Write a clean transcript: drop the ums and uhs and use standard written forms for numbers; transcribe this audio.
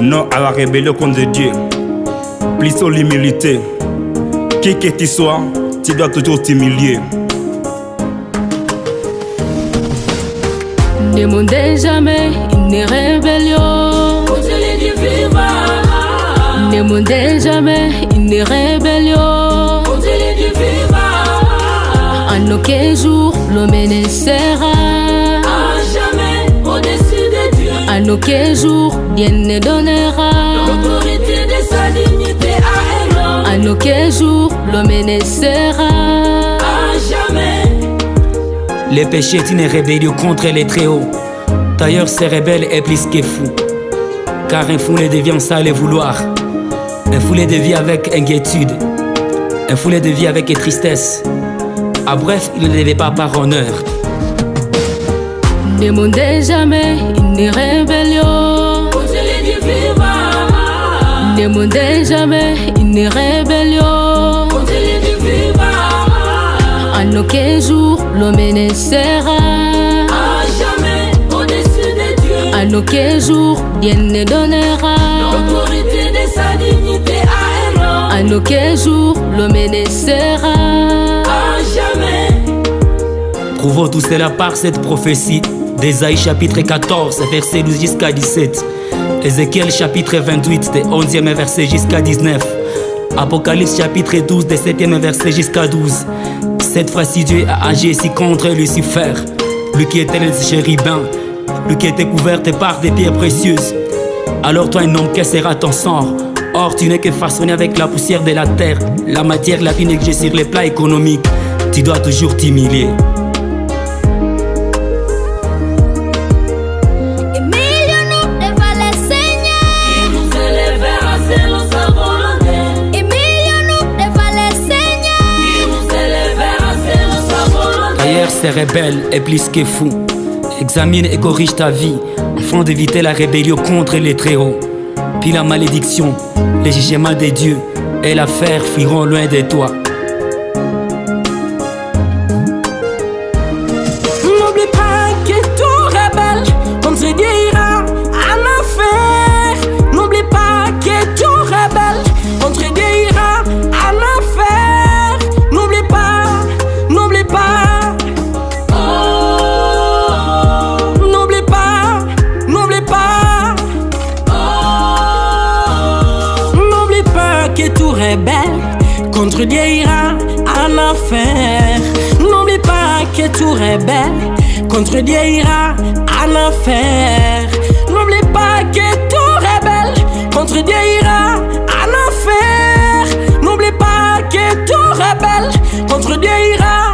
Non à la rébellion contre Dieu. Plissons l'humilité. Qui que tu sois, tu dois toujours t'humilier. Ne demandez jamais une rébellion. Ne demandez jamais une rébellion. En aucun jour l'homme ne sera à jamais au-dessus de Dieu. En aucun jour Dieu ne donnera l'autorité de sa dignité à un homme. En aucun jour l'homme ne sera à jamais. Le péché est une rébellion contre les Très-Hauts. D'ailleurs, ce rebelle est plus que fou. Car un fou ne devient ça le vouloir. Un fou le devient avec inquiétude. Un fou le devient avec tristesse. Ah bref, il ne devait pas par honneur. Ne demandez jamais une rébellion. Ne demandez jamais une rébellion. En aucun jour l'homme ne sera à jamais au-dessus de Dieu. En aucun jour Dieu ne donnera l'autorité de sa dignité à un homme. En aucun jour l'homme ne sera à jamais. Prouvons tout cela par cette prophétie d'Ésaïe chapitre 14, verset 12 jusqu'à 17. Ézéchiel chapitre 28, des 11e verset jusqu'à 19. Apocalypse chapitre 12, des 7e verset jusqu'à 12. Cette fois-ci Dieu a agi ici contre Lucifer, lui qui était le chérubin, lui qui était couvert par des pierres précieuses. Alors toi un homme, quel sera ton sort? Or tu n'es que façonné avec la poussière de la terre, la matière la plus négligée sur les plats économiques. Tu dois toujours t'humilier. C'est rebelle et plus que fou. Examine et corrige ta vie afin d'éviter la rébellion contre les Très-Hauts. Puis la malédiction, les jugements de Dieu et l'affaire fuiront loin de toi. N'oublie pas que tout rebelle contre Dieu ira en enfer. N'oublie pas que tout rebelle contre Dieu ira en enfer. N'oublie pas, n'oublie pas. Que tout rebelle contre Dieu ira en enfer. N'oublie pas que tout rebelle contre Dieu ira en enfer. N'oublie pas que tout rebelle contre Dieu ira en enfer. N'oublie pas que tout rebelle contre Dieu ira